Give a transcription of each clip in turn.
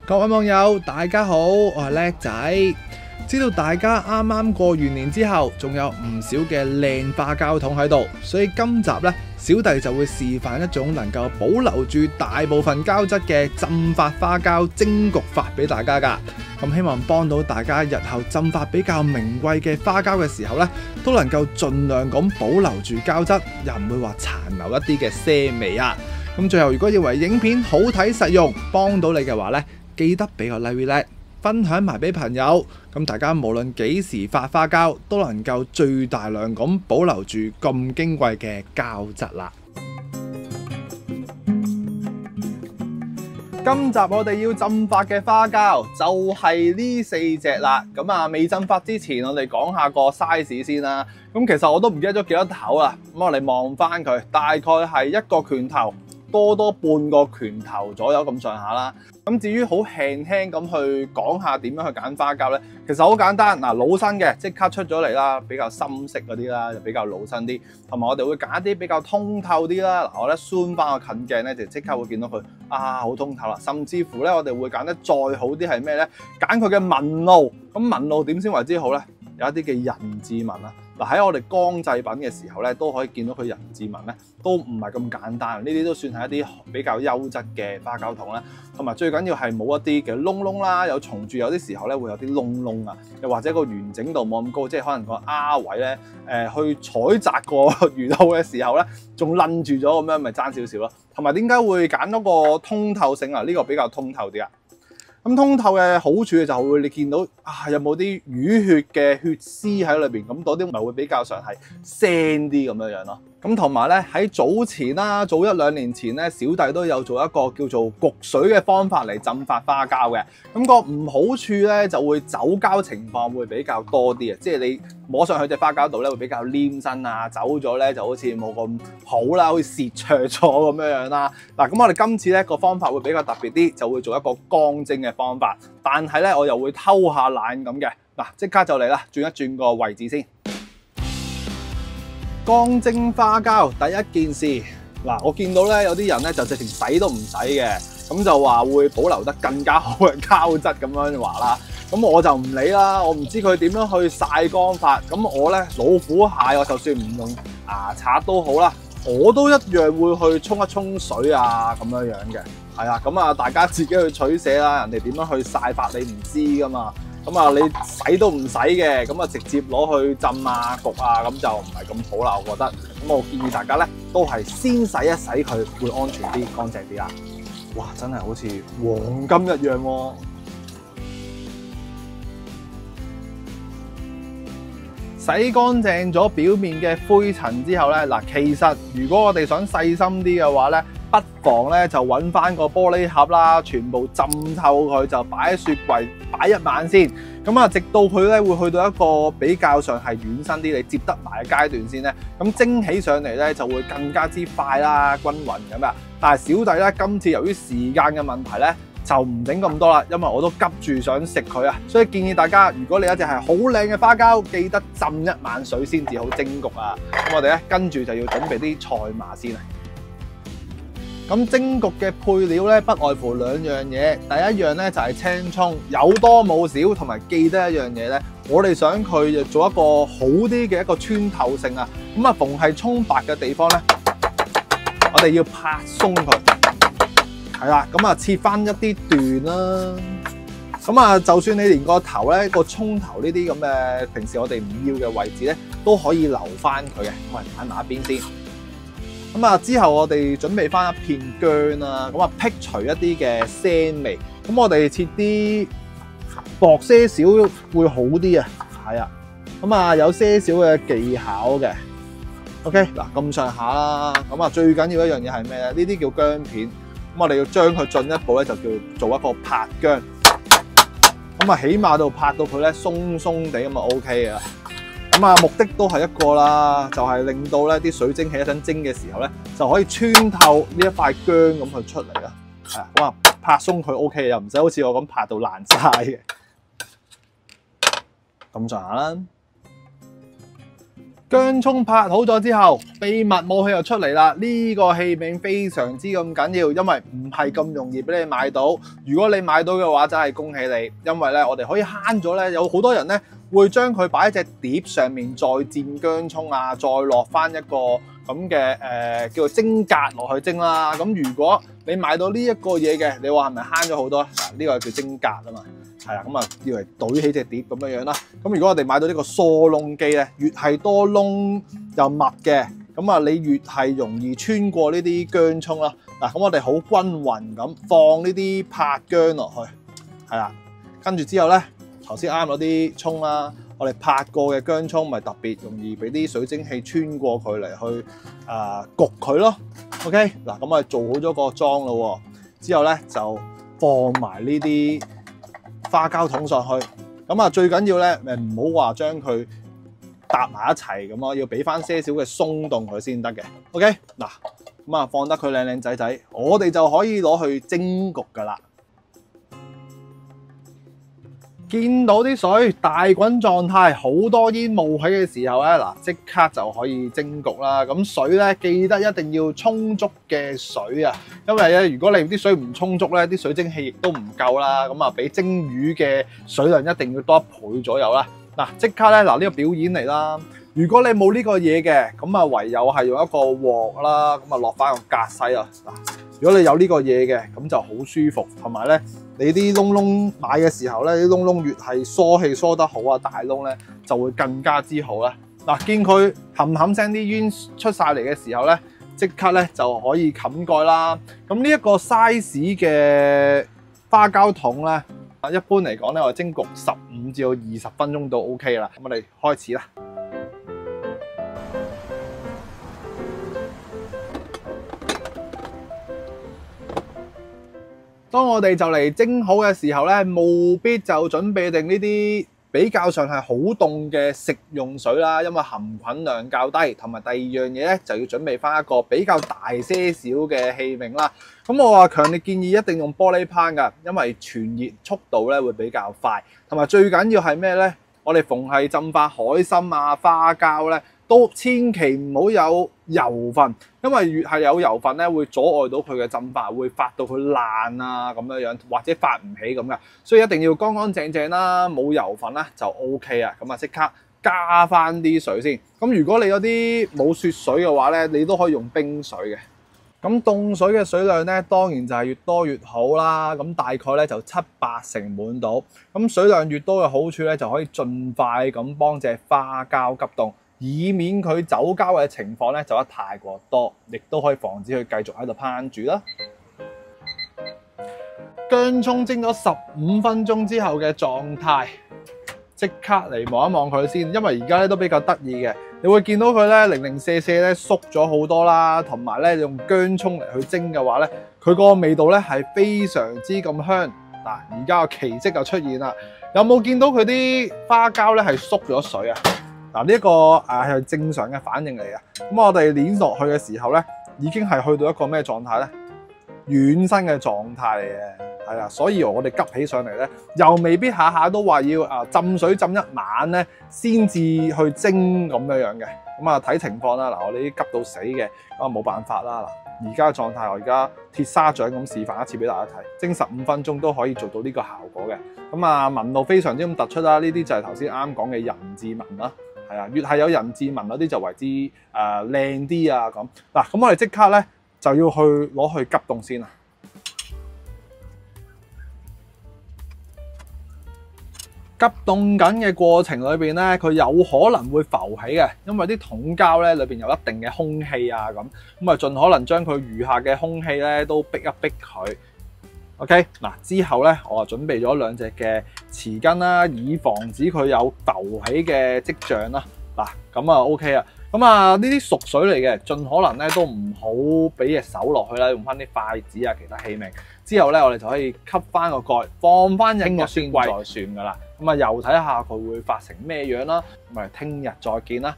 各位網友，大家好，我係叻仔。知道大家啱啱過完年之後，仲有唔少嘅靚花膠桶喺度，所以今集呢，小弟就會示範一種能夠保留住大部分膠質嘅浸發花膠蒸焗法俾大家㗎。咁希望幫到大家日後浸發比較名貴嘅花膠嘅時候呢，都能夠盡量咁保留住膠質，又唔會話殘留一啲嘅腥味啊。咁最後，如果認為影片好睇實用，幫到你嘅話呢，記得俾個 like，分享埋俾朋友，咁大家無論幾時發花膠，都能夠最大量咁保留住咁矜貴嘅膠質啦。今集我哋要浸發嘅花膠就係呢4隻啦。咁啊，未浸發之前，我哋講下個 size 先啦。咁其實我都唔記得咗幾多頭啦。咁我哋望翻佢，大概係一個拳頭多半個拳頭左右咁上下啦。咁至於好輕輕咁去講下點樣去揀花膠呢？其實好簡單。嗱，老身嘅即刻出咗嚟啦，比較深色嗰啲啦，就比較老身啲。同埋我哋會揀一啲比較通透啲啦。嗱，我咧 zoom 翻個近鏡咧，就即刻會見到佢好通透啦。甚至乎咧，我哋會揀得再好啲係咩呢？揀佢嘅紋路。咁紋路點先為之好呢？有一啲嘅人字紋啊。嗱，喺我哋光製品嘅時候咧，都可以見到佢人字紋咧，都唔係咁簡單。呢啲都算係一啲比較優質嘅花膠桶啦。同埋最緊要係冇一啲嘅窿窿啦，有蟲蛀，有啲時候咧會有啲窿窿啊，又或者個完整度冇咁高，即係可能個 R 位咧去採摘個魚肚嘅時候咧，仲擸住咗咁樣，咪爭少少咯。同埋點解會揀嗰個通透性啊？呢個比較通透啲啊。咁通透嘅好處就會你見到有冇啲淤血嘅血絲喺裏邊，咁嗰啲咪會比較上係腥啲咁樣咯。咁同埋咧喺早前啦，早1-2年前咧，小弟都有做一個叫做焗水嘅方法嚟浸發花膠嘅。咁個唔好處咧就會走膠情況會比較多啲啊，即係你摸上去隻花膠度咧會比較黏身啊，走咗咧就好似冇咁好啦，好似蝕灼咗咁樣啦。嗱，咁我哋今次咧個方法會比較特別啲，就會做一個乾蒸嘅方法，但係咧我又會偷下懶咁嘅。嗱，即刻就嚟啦，轉一轉個位置先。乾蒸花膠第一件事，嗱，我見到咧有啲人咧就直情洗都唔洗嘅，咁就話會保留得更加好嘅膠質咁樣話啦。咁我就唔理啦，我唔知佢點樣去曬乾法。咁我咧老虎蟹，我就算唔用牙刷都好啦，我都一樣會去沖一沖水啊咁樣樣嘅。係啊，咁啊大家自己去取捨啦，人哋點樣去曬法你唔知噶嘛。咁啊，你洗都唔洗嘅，咁啊直接攞去浸啊焗啊，咁就唔係咁好啦，我覺得。咁我建議大家咧，都係先洗一洗佢，會安全啲、乾淨啲啊！哇，真係好似黃金一樣喎！洗乾淨咗表面嘅灰塵之後咧，嗱，其實如果我哋想細心啲嘅話咧，不妨咧就揾翻個玻璃盒啦，全部浸透佢，就擺喺雪櫃擺1晚先。咁啊，直到佢咧會去到一個比較上係軟身啲，你接得埋嘅階段先咧。咁蒸起上嚟咧就會更加之快啦、均勻咁啊。但係小弟咧今次由於時間嘅問題咧，就唔整咁多啦，因為我都急住想食佢啊，所以建議大家，如果你有一隻係好靚嘅花膠，記得浸1晚水先至好蒸焗啊。咁我哋咧跟住就要準備啲菜碼先啊。咁蒸焗嘅配料咧，不外乎2樣嘢。第一樣咧就係青蔥，有多冇少，同埋記得一樣嘢咧，我哋想佢就做一個好啲嘅一個穿透性啊。咁啊，逢係蔥白嘅地方咧，我哋要拍鬆佢。係啦，咁啊切翻一啲段啦。咁啊，就算你連個頭咧，個蔥頭呢啲咁嘅平時我哋唔要嘅位置咧，都可以留翻佢嘅。咁啊，擺埋一邊先。咁啊，之後我哋準備翻一片薑啦，咁啊剔除一啲嘅腥味。咁我哋切啲薄些少會好啲啊。係啊，咁啊有些少嘅技巧嘅。OK， 嗱咁上下啦。咁啊最緊要一樣嘢係咩咧？呢啲叫薑片。咁我哋要將佢進一步咧，就叫做一個拍薑。咁啊，起碼到拍到佢咧鬆鬆地咁啊 OK 啊。咁啊，目的都係一個啦，就係令到咧啲水蒸氣一陣蒸嘅時候咧，就可以穿透呢一塊薑咁去出嚟啦。係啊，咁啊拍鬆佢 OK， 又唔使好似我咁拍到爛晒嘅。咁上下啦。薑葱拍好咗之後，秘密武器就出嚟啦！呢個器皿非常之咁緊要，因為唔係咁容易俾你買到。如果你買到嘅話，真係恭喜你，因為咧我哋可以慳咗咧，有好多人咧會將佢擺喺隻碟上面，再煎薑葱啊，再落翻一個咁嘅叫做蒸格落去蒸啦。咁如果你買到呢一個嘢嘅，你話係咪慳咗好多？嗱，呢個叫蒸格啊嘛。係啦，咁啊，要嚟懟起隻碟咁樣樣啦。咁如果我哋買到呢個疏窿機咧，越係多窿又密嘅，咁啊，你越係容易穿過呢啲薑葱啦。嗱，咁我哋好均勻咁放呢啲拍薑落去，係啦。跟住之後咧，頭先啱嗰啲葱啦，我哋拍過嘅薑葱，咪特別容易俾啲水蒸氣穿過佢嚟去焗佢咯。OK， 嗱，咁我哋做好咗個裝咯，之後咧就放埋呢啲花膠桶上去，咁啊最緊要咧，唔好話將佢搭埋一齊咁咯，要俾翻些少嘅鬆動佢先得嘅。OK， 嗱，咁啊放得佢靚靚仔仔，我哋就可以攞去蒸焗噶啦。見到啲水大滾狀態，好多煙冒起嘅時候咧，嗱即刻就可以蒸焗啦。咁水咧記得一定要充足嘅水啊，因為咧如果你啲水唔充足咧，啲水蒸氣亦都唔夠啦。咁啊，比蒸魚嘅水量一定要多1倍左右啦。嗱，即刻咧嗱呢個表演嚟啦。如果你冇呢個嘢嘅，咁啊唯有係用一個鑊啦，咁啊落翻個格西啊。嗱，如果你有呢個嘢嘅，咁就好舒服，同埋咧你啲窿窿買嘅時候咧，啲窿窿越係疏氣疏得好啊，大窿咧就會更加之好啦。嗱，見佢冚冚聲啲煙出晒嚟嘅時候咧，即刻咧就可以冚蓋啦。咁呢一個 size 嘅花膠桶咧，一般嚟講咧，我蒸焗15至到20分鐘都 OK 啦。咁我哋開始啦。當我哋就嚟蒸好嘅時候咧，務必就準備定呢啲比較上係好凍嘅食用水啦，因為含菌量較低。同埋第二樣嘢咧，就要準備翻一個比較大些少嘅器皿啦。咁我話強烈建議一定用玻璃烹㗎，因為傳熱速度咧會比較快。同埋最緊要係咩咧？我哋逢係浸發海參啊、花膠咧，都千祈唔好有油分，因為越係有油分咧，會阻礙到佢嘅浸發，會發到佢爛啊咁樣樣，或者發唔起咁嘅。所以一定要乾乾淨淨啦，冇油分啦就 OK 啊。咁啊即刻加翻啲水先。咁如果你有啲冇雪水嘅話咧，你都可以用冰水嘅。咁凍水嘅水量咧，當然就係越多越好啦。咁大概咧就7、8成滿到。咁水量越多嘅好處咧，就可以盡快咁幫隻花膠急凍，以免佢走膠嘅情況咧走得太過多，亦都可以防止佢繼續喺度烹煮啦。薑葱蒸咗15分鐘之後嘅狀態，即刻嚟望一望佢先，因為而家咧都比較得意嘅，你會見到佢咧零零舍舍咧縮咗好多啦，同埋咧用薑葱嚟去蒸嘅話咧，佢個味道咧係非常之咁香。嗱，而家個奇蹟就出現啦，有冇見到佢啲花膠咧係縮咗水啊？嗱，呢一個係正常嘅反應嚟嘅。咁我哋捏落去嘅時候咧，已經係去到一個咩狀態咧？軟身嘅狀態嚟嘅，係啦。所以我哋急起上嚟咧，又未必下下都話要浸水浸一晚咧，先至去蒸咁樣樣嘅。咁啊睇情況啦。嗱，我哋啲急到死嘅，咁啊冇辦法啦。嗱，而家嘅狀態，我而家鐵砂掌咁示範一次俾大家睇，蒸15分鐘都可以做到呢個效果嘅。咁啊紋路非常之咁突出啦。呢啲就係頭先啱講嘅人字紋啦。係啊，越係有人字紋嗰啲就為之靚啲啊咁。嗱，咁我哋即刻咧就要去攞去急凍先啦。急凍緊嘅過程裏邊咧，佢有可能會浮起嘅，因為啲桶膠咧裏邊有一定嘅空氣啊咁啊，盡可能將佢餘下嘅空氣咧都逼一逼佢。OK， 嗱之後咧，我啊準備咗2隻嘅匙羹啦，以防止佢有浮起嘅跡象啦。嗱，咁啊 OK 啊。咁啊呢啲熟水嚟嘅，盡可能咧都唔好俾隻手落去啦，用翻啲筷子啊其他器皿。之後咧，我哋就可以吸翻個蓋，放翻入個雪櫃再算噶啦。咁啊又睇下佢會發成咩樣啦。咁我哋聽日再見啦。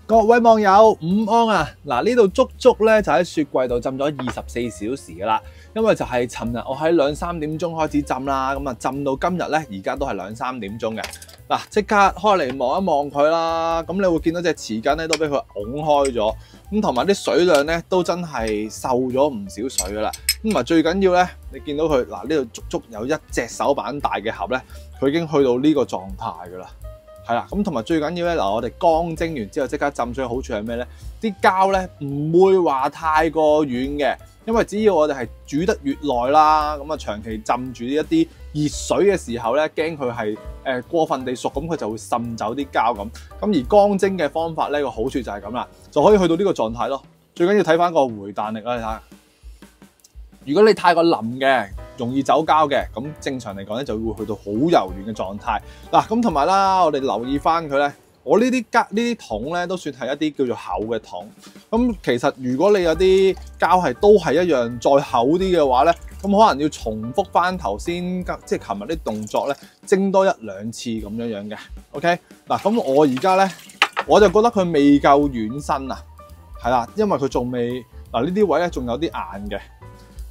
各位網友午安啊！嗱，呢度足足咧就喺雪櫃度浸咗24小時噶啦，因為就係尋日我喺2、3點鐘開始浸啦，咁啊浸到今日咧，而家都係2、3點鐘嘅。嗱，即刻開嚟望一望佢啦，咁你會見到隻匙羹咧都俾佢拱開咗，咁同埋啲水量咧都真係受咗唔少水噶啦。咁啊最緊要咧，你見到佢嗱呢度足足有一隻手板大嘅盒咧，佢已經去到呢個狀態噶啦。係啦，咁同埋最緊要咧，嗱我哋剛蒸完之後即刻浸水，好處係咩咧？啲膠咧唔會話太過軟嘅，因為只要我哋係煮得越耐啦，咁啊長期浸住一啲熱水嘅時候咧，驚佢係過分地熟，咁佢就會滲走啲膠咁。咁而剛蒸嘅方法咧個好處就係咁啦，就可以去到呢個狀態咯。最緊要睇翻個回彈力啦，你睇下。如果你太過腍嘅，容易走膠嘅，咁正常嚟講咧就會去到好柔軟嘅狀態。嗱，咁同埋啦，我哋留意翻佢咧，我呢啲桶咧都算係一啲叫做厚嘅桶。咁其實如果你有啲膠都係一樣再厚啲嘅話咧，咁可能要重複翻頭先即係琴日啲動作咧，蒸多1、2次咁樣嘅。OK， 嗱咁我而家咧我就覺得佢未夠軟身啊，係啦，因為佢仲未嗱呢啲位咧仲有啲硬嘅。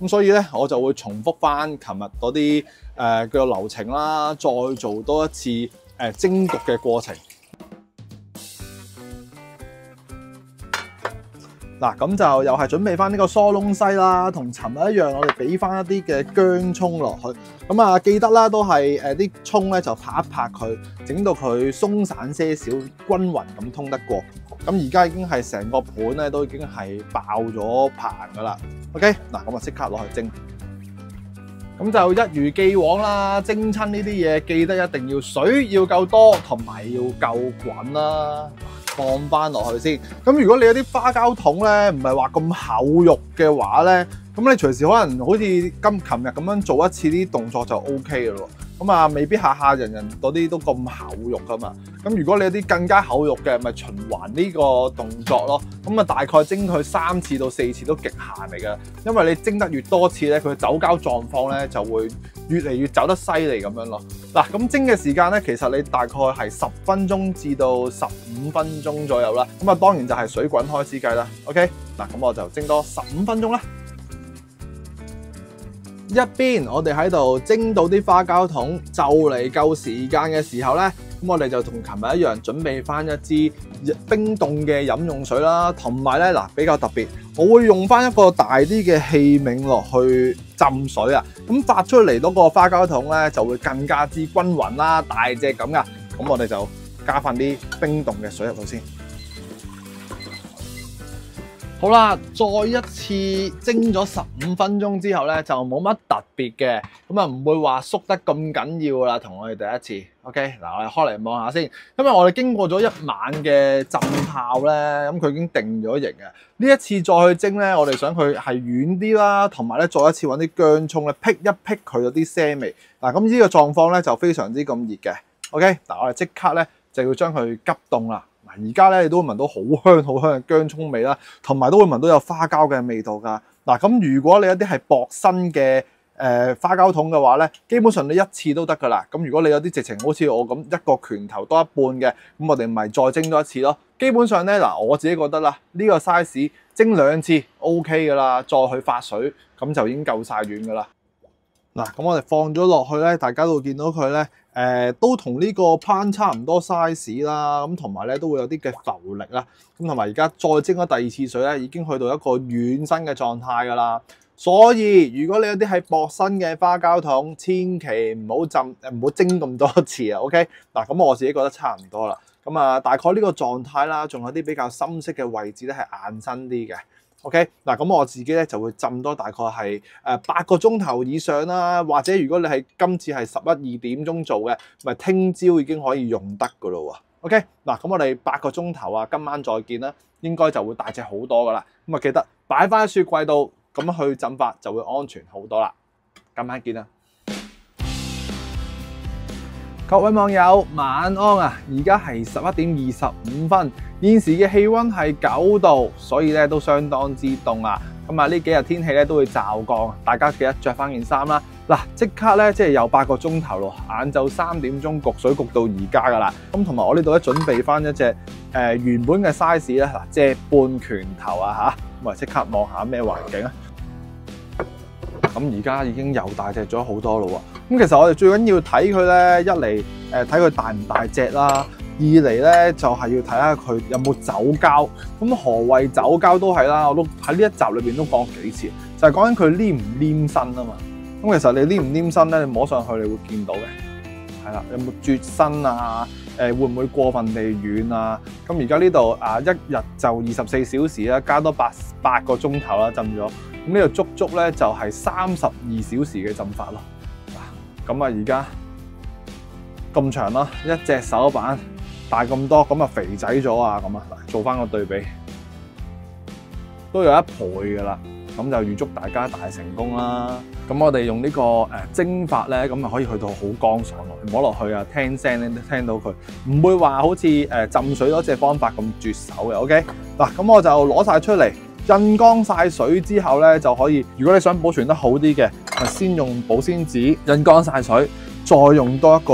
咁所以咧，我就會重複翻琴日嗰啲嘅流程啦，再做多一次蒸焗嘅過程。嗱，咁就又係準備翻呢個疏窿篩啦，同尋日一樣，我哋俾翻一啲嘅薑葱落去。咁啊，記得啦，都係啲葱咧就拍一拍佢，整到佢鬆散些少，均勻咁通得過。咁而家已經係成個盤咧都已經係爆咗棚噶啦。OK， 嗱咁啊即刻落去蒸。咁就一如既往啦，蒸親呢啲嘢記得一定要水要夠多，同埋要夠滾啦。放翻落去先。咁如果你有啲花膠桶咧，唔係話咁厚肉嘅話咧，咁你隨時可能好似琴日咁樣做一次啲動作就 OK 嘅咯。咁啊，未必下下人嗰啲都咁厚肉噶嘛。咁如果你有啲更加厚肉嘅，咪循環呢個動作咯。咁啊，大概蒸佢3次到4次都極限嚟㗎。因為你蒸得越多次咧，佢走膠狀況咧就會越嚟越走得犀利咁樣咯。嗱，咁蒸嘅時間咧，其實你大概係10分鐘至到15分鐘左右啦。咁啊，當然就係水滾開始計啦。OK， 嗱，咁我就蒸多15分鐘啦。一邊我哋喺度蒸到啲花膠桶就嚟夠時間嘅時候咧，咁我哋就同琴日一樣準備翻一支冰凍嘅飲用水啦，同埋咧嗱比較特別，我會用翻一個大啲嘅器皿落去浸水啊，咁發出嚟嗰個花膠桶咧就會更加之均勻啦，大隻咁噶，咁我哋就加翻啲冰凍嘅水入去先。好啦，再一次蒸咗15分鐘之後咧，就冇乜特別嘅，咁啊唔會話縮得咁緊要啦，同我哋第一次。OK， 嗱我哋開嚟望下先，因為我哋經過咗1晚嘅浸泡咧，咁佢已經定咗型嘅。呢一次再去蒸咧，我哋想佢係軟啲啦，同埋咧再一次揾啲薑葱咧辟一辟佢嗰啲腥味。嗱，咁呢個狀況咧就非常之咁熱嘅。OK，嗱我哋即刻咧就要將佢急凍啦。而家咧，你都會聞到好香嘅薑葱味啦，同埋都會聞到有花膠嘅味道㗎。嗱，咁如果你有啲係薄身嘅花膠桶嘅話咧，基本上你一次都得㗎啦。咁如果你有啲直情好似我咁一個拳頭多一半嘅，咁我哋咪再蒸多一次咯。基本上咧，嗱我自己覺得啦，呢個 size 蒸2次 OK 㗎啦，再去發水咁就已經夠晒軟㗎啦。嗱，咁我哋放咗落去咧，大家都會見到佢咧，都同呢個pan差唔多 size 啦，咁同埋咧都會有啲嘅浮力啦，咁同埋而家再蒸咗第2次水咧，已經去到一個軟身嘅狀態㗎啦。所以如果你有啲係薄身嘅花膠桶，千祈唔好蒸咁多次啊。OK， 嗱咁我自己覺得差唔多啦。咁啊，大概呢個狀態啦，仲有啲比較深色嘅位置咧係硬身啲嘅。OK， 嗱咁我自己咧就會浸多大概係8個鐘頭以上啦，或者如果你係今次係11、2點鐘做嘅，咪聽朝已經可以用得噶咯喎。OK， 嗱咁我哋8個鐘頭啊，今晚再見啦，應該就會大隻好多噶啦。咁啊記得擺翻喺雪櫃度，咁樣去浸法就會安全好多啦。今晚見啦！各位網友晚安啊！而家係11點25分，現時嘅氣溫係9度，所以咧都相當之凍啊！咁啊呢幾日天氣咧都會驟降，大家記得着翻件衫啦。嗱，嗱，即刻咧即係有8個鐘頭咯，晏晝3點鐘焗水焗到而家噶啦。咁同埋我呢度咧準備翻一隻原本嘅 size 咧，嗱，即係半拳頭啊嚇。咁啊即刻望下咩環境啊！咁而家已經又大隻咗好多咯喎。咁其實我哋最緊要睇佢咧，一嚟睇佢大唔大隻啦，二嚟咧就係要睇下佢有冇走膠。咁何謂走膠都係啦，我都喺呢一集裏邊都講幾次，就係講緊佢黏唔黏身啊嘛。咁其實你黏唔黏身咧，你摸上去你會見到嘅，係啦，有冇啜身啊？會唔會過分地軟啊？咁而家呢度一日就24小時啦，加多8個鐘頭啦浸咗。咁呢度足咧就係32小時嘅浸法咯。咁啊而家咁長啦，一隻手板大咁多，咁啊肥仔咗啊咁啊，做翻個對比都有1倍噶啦。咁就預祝大家大成功啦！咁我哋用呢個蒸法咧，咁啊可以去到好乾爽咯，摸落去啊聽聲咧都聽到佢，唔會話好似浸水嗰隻方法咁絕手嘅。OK， 嗱咁我就攞晒出嚟，印乾晒水之後咧就可以。如果你想保存得好啲嘅，先用保鮮紙印乾晒水，再用多一個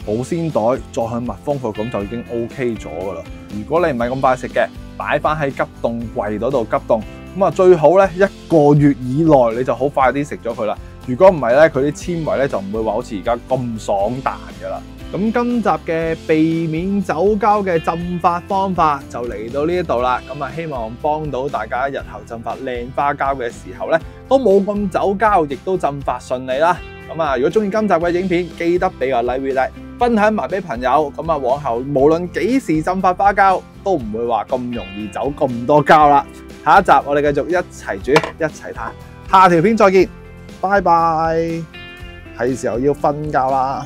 保鮮袋，再去密封佢，咁就已經 OK 咗噶啦。如果你唔係咁快食嘅，擺翻喺急凍櫃嗰度急凍。咁啊，最好咧1個月以內你就好快啲食咗佢啦。如果唔係咧，佢啲纖維咧就唔會話好似而家咁爽彈噶啦。咁今集嘅避免走膠嘅浸法方法就嚟到呢一度啦。咁啊，希望幫到大家日後浸法靚花膠嘅時候咧，都冇咁走膠，亦都浸法順利啦。咁啊，如果中意今集嘅影片，記得俾個 like，分享埋俾朋友。咁啊，往後無論幾時浸法花膠，都唔會話咁容易走咁多膠啦。下一集我哋繼續一齊煮一齊嘆，下條片再見，拜拜，係時候要瞓覺啦。